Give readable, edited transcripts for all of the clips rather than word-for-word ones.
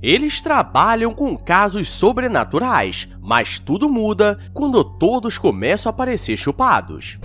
Eles trabalham com casos sobrenaturais, mas tudo muda quando todos começam a aparecer chupados.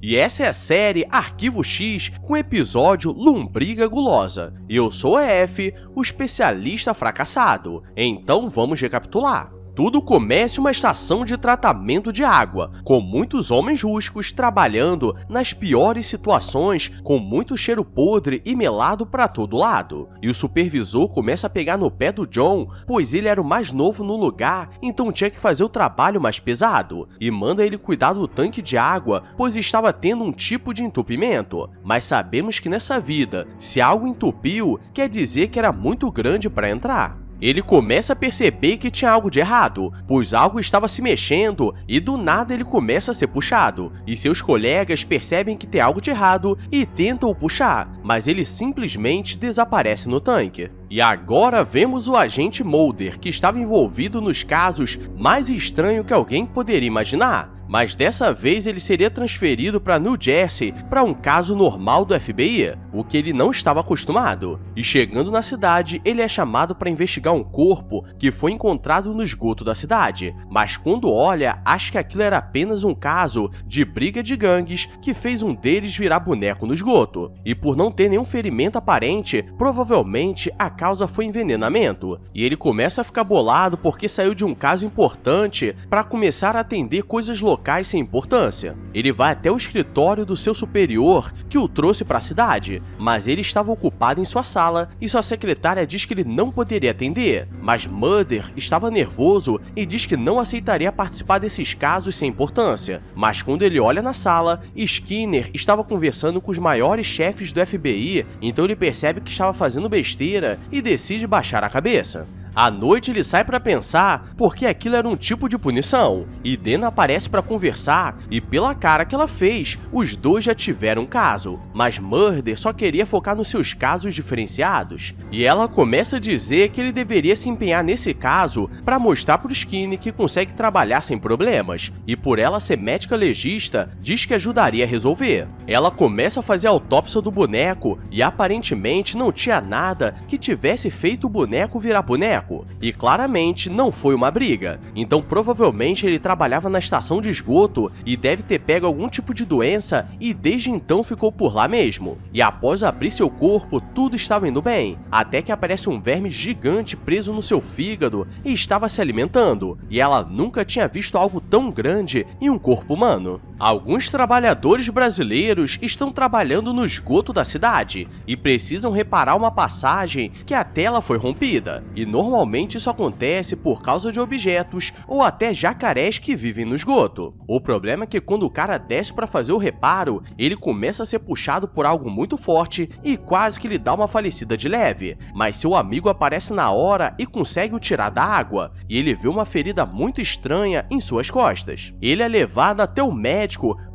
E essa é a série Arquivo X com o episódio Lombriga Gulosa. Eu sou o EF, o especialista fracassado. Então vamos recapitular. Tudo começa em uma estação de tratamento de água, com muitos homens rústicos trabalhando nas piores situações, com muito cheiro podre e melado para todo lado. E o supervisor começa a pegar no pé do John, pois ele era o mais novo no lugar, então tinha que fazer o trabalho mais pesado, e manda ele cuidar do tanque de água, pois estava tendo um tipo de entupimento. Mas sabemos que nessa vida, se algo entupiu, quer dizer que era muito grande para entrar. Ele começa a perceber que tinha algo de errado, pois algo estava se mexendo e do nada ele começa a ser puxado, e seus colegas percebem que tem algo de errado e tentam o puxar, mas ele simplesmente desaparece no tanque. E agora vemos o agente Mulder, que estava envolvido nos casos mais estranhos que alguém poderia imaginar. Mas dessa vez ele seria transferido para New Jersey para um caso normal do FBI, o que ele não estava acostumado. E chegando na cidade, ele é chamado para investigar um corpo que foi encontrado no esgoto da cidade, mas quando olha, acha que aquilo era apenas um caso de briga de gangues que fez um deles virar boneco no esgoto. E por não ter nenhum ferimento aparente, provavelmente a causa foi envenenamento. E ele começa a ficar bolado porque saiu de um caso importante para começar a atender coisas locais sem importância. Ele vai até o escritório do seu superior, que o trouxe para a cidade, mas ele estava ocupado em sua sala e sua secretária diz que ele não poderia atender. Mas Mulder estava nervoso e diz que não aceitaria participar desses casos sem importância. Mas quando ele olha na sala, Skinner estava conversando com os maiores chefes do FBI, então ele percebe que estava fazendo besteira e decide baixar a cabeça. À noite ele sai para pensar porque aquilo era um tipo de punição, e Dana aparece para conversar e pela cara que ela fez, os dois já tiveram caso, mas Mulder só queria focar nos seus casos diferenciados, e ela começa a dizer que ele deveria se empenhar nesse caso para mostrar para o Skinner que consegue trabalhar sem problemas, e por ela ser médica legista, diz que ajudaria a resolver. Ela começa a fazer a autópsia do boneco e aparentemente não tinha nada que tivesse feito o boneco virar boneco. E claramente não foi uma briga, então provavelmente ele trabalhava na estação de esgoto e deve ter pego algum tipo de doença e desde então ficou por lá mesmo. E após abrir seu corpo, tudo estava indo bem, até que aparece um verme gigante preso no seu fígado e estava se alimentando, e ela nunca tinha visto algo tão grande em um corpo humano. Alguns trabalhadores brasileiros estão trabalhando no esgoto da cidade e precisam reparar uma passagem que a tela foi rompida, e normalmente isso acontece por causa de objetos ou até jacarés que vivem no esgoto. O problema é que quando o cara desce para fazer o reparo, ele começa a ser puxado por algo muito forte e quase que lhe dá uma falecida de leve, mas seu amigo aparece na hora e consegue o tirar da água, e ele vê uma ferida muito estranha em suas costas. Ele é levado até o médico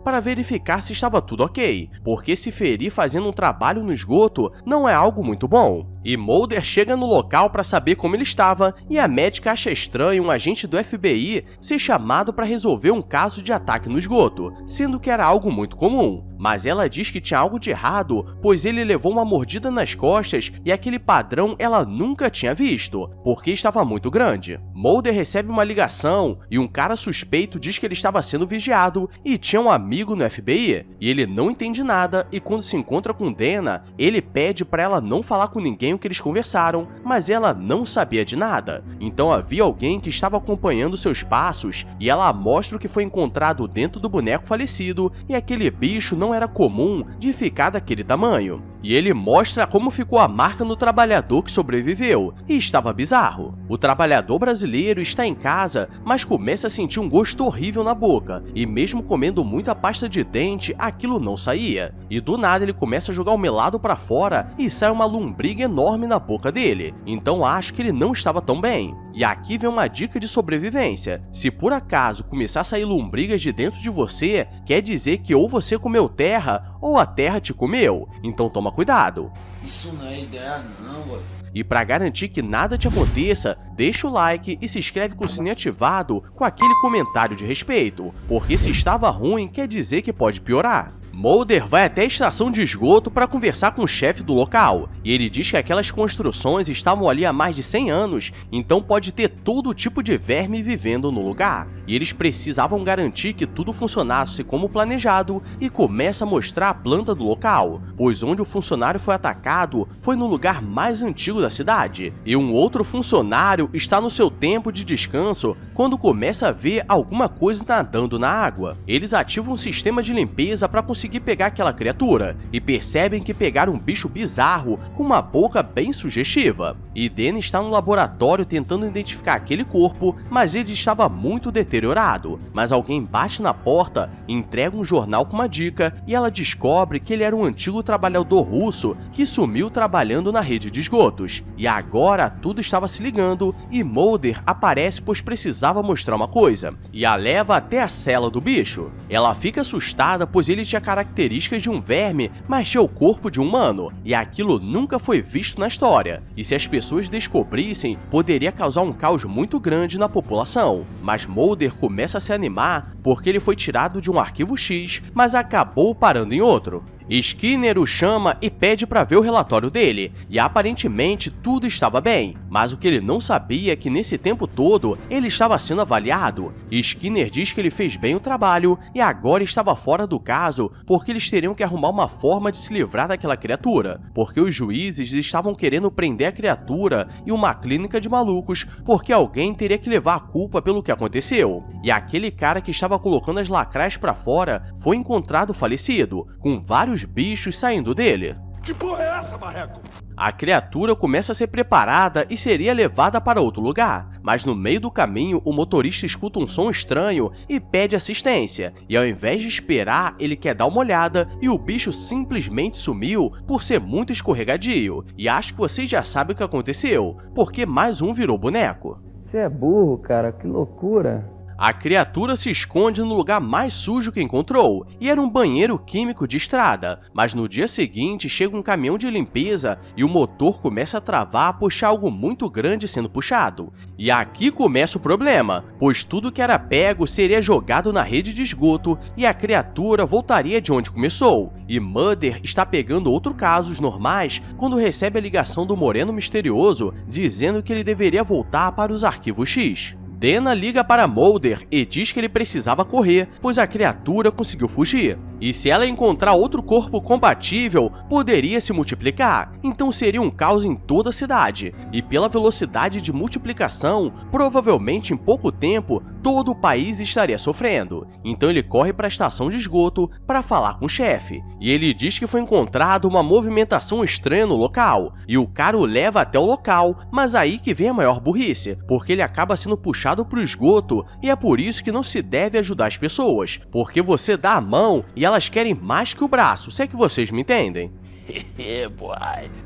para verificar se estava tudo ok, porque se ferir fazendo um trabalho no esgoto não é algo muito bom. E Mulder chega no local para saber como ele estava, e a médica acha estranho um agente do FBI ser chamado para resolver um caso de ataque no esgoto, sendo que era algo muito comum. Mas ela diz que tinha algo de errado, pois ele levou uma mordida nas costas e aquele padrão ela nunca tinha visto, porque estava muito grande. Mulder recebe uma ligação e um cara suspeito diz que ele estava sendo vigiado e tinha um amigo no FBI, e ele não entende nada, e quando se encontra com Dana, ele pede para ela não falar com ninguém o que eles conversaram, mas ela não sabia de nada. Então havia alguém que estava acompanhando seus passos, e ela mostra o que foi encontrado dentro do boneco falecido, e aquele bicho não era comum de ficar daquele tamanho. E ele mostra como ficou a marca no trabalhador que sobreviveu, e estava bizarro. O trabalhador brasileiro está em casa, mas começa a sentir um gosto horrível na boca, e mesmo comendo muita pasta de dente, aquilo não saía. E do nada ele começa a jogar o melado para fora e sai uma lombriga enorme na boca dele, então acho que ele não estava tão bem. E aqui vem uma dica de sobrevivência: se por acaso começar a sair lombrigas de dentro de você, quer dizer que ou você comeu terra ou a terra te comeu, então toma cuidado. Isso não é ideia não, mano. E para garantir que nada te aconteça, deixa o like e se inscreve com o sininho ativado com aquele comentário de respeito, porque se estava ruim quer dizer que pode piorar. Mulder vai até a estação de esgoto para conversar com o chefe do local, e ele diz que aquelas construções estavam ali há mais de 100 anos, então pode ter todo tipo de verme vivendo no lugar. E eles precisavam garantir que tudo funcionasse como planejado e começa a mostrar a planta do local, pois onde o funcionário foi atacado foi no lugar mais antigo da cidade, e um outro funcionário está no seu tempo de descanso quando começa a ver alguma coisa nadando na água. Eles ativam um sistema de limpeza para conseguir pegar aquela criatura, e percebem que pegaram um bicho bizarro com uma boca bem sugestiva. E Dana está no laboratório tentando identificar aquele corpo, mas ele estava muito deteriorado. Mas alguém bate na porta, entrega um jornal com uma dica, e ela descobre que ele era um antigo trabalhador russo que sumiu trabalhando na rede de esgotos. E agora tudo estava se ligando, e Mulder aparece pois precisava mostrar uma coisa, e a leva até a cela do bicho. Ela fica assustada pois ele tinha características de um verme, mas tinha o corpo de um humano, e aquilo nunca foi visto na história, e se as pessoas descobrissem, poderia causar um caos muito grande na população. Mas Mulder começa a se animar porque ele foi tirado de um arquivo X, mas acabou parando em outro. Skinner o chama e pede para ver o relatório dele, e aparentemente tudo estava bem, mas o que ele não sabia é que nesse tempo todo ele estava sendo avaliado. Skinner diz que ele fez bem o trabalho e agora estava fora do caso porque eles teriam que arrumar uma forma de se livrar daquela criatura, porque os juízes estavam querendo prender a criatura em uma clínica de malucos porque alguém teria que levar a culpa pelo que aconteceu. E aquele cara que estava colocando as lacraias para fora foi encontrado falecido, com vários bichos saindo dele. Que porra é essa, marreco? A criatura começa a ser preparada e seria levada para outro lugar, mas no meio do caminho o motorista escuta um som estranho e pede assistência, e ao invés de esperar, ele quer dar uma olhada e o bicho simplesmente sumiu por ser muito escorregadio. E acho que vocês já sabem o que aconteceu, porque mais um virou boneco. Você é burro, cara, que loucura. A criatura se esconde no lugar mais sujo que encontrou, e era um banheiro químico de estrada, mas no dia seguinte chega um caminhão de limpeza e o motor começa a travar por ter algo muito grande sendo puxado. E aqui começa o problema, pois tudo que era pego seria jogado na rede de esgoto e a criatura voltaria de onde começou. E Mulder está pegando outros casos normais quando recebe a ligação do moreno misterioso dizendo que ele deveria voltar para os arquivos X. Dana liga para Mulder e diz que ele precisava correr, pois a criatura conseguiu fugir. E se ela encontrar outro corpo compatível, poderia se multiplicar, então seria um caos em toda a cidade. E pela velocidade de multiplicação, provavelmente em pouco tempo, todo o país estaria sofrendo. Então ele corre para a estação de esgoto para falar com o chefe. E ele diz que foi encontrado uma movimentação estranha no local, e o cara o leva até o local, mas aí que vem a maior burrice, porque ele acaba sendo puxado para o esgoto, e é por isso que não se deve ajudar as pessoas, porque você dá a mão e elas querem mais que o braço, se é que vocês me entendem.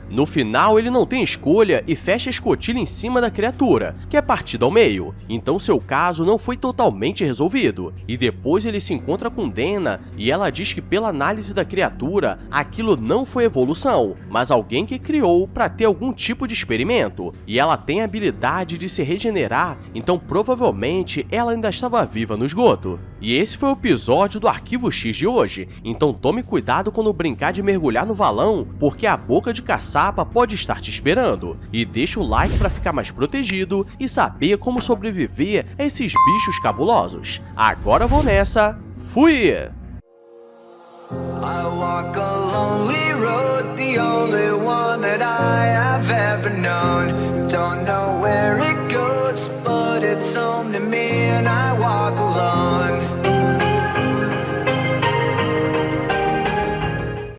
No final, ele não tem escolha e fecha a escotilha em cima da criatura, que é partida ao meio, então seu caso não foi totalmente resolvido. E depois ele se encontra com Dana e ela diz que pela análise da criatura, aquilo não foi evolução, mas alguém que criou para ter algum tipo de experimento. E ela tem a habilidade de se regenerar, então provavelmente ela ainda estava viva no esgoto. E esse foi o episódio do Arquivo X de hoje, então tome cuidado quando brincar de mergulhar no valão, porque a boca de caçapa pode estar te esperando. E deixa o like para ficar mais protegido e saber como sobreviver a esses bichos cabulosos. Agora vou nessa, fui! I walk a lonely road, the only one that I have ever known. Don't know where it goes.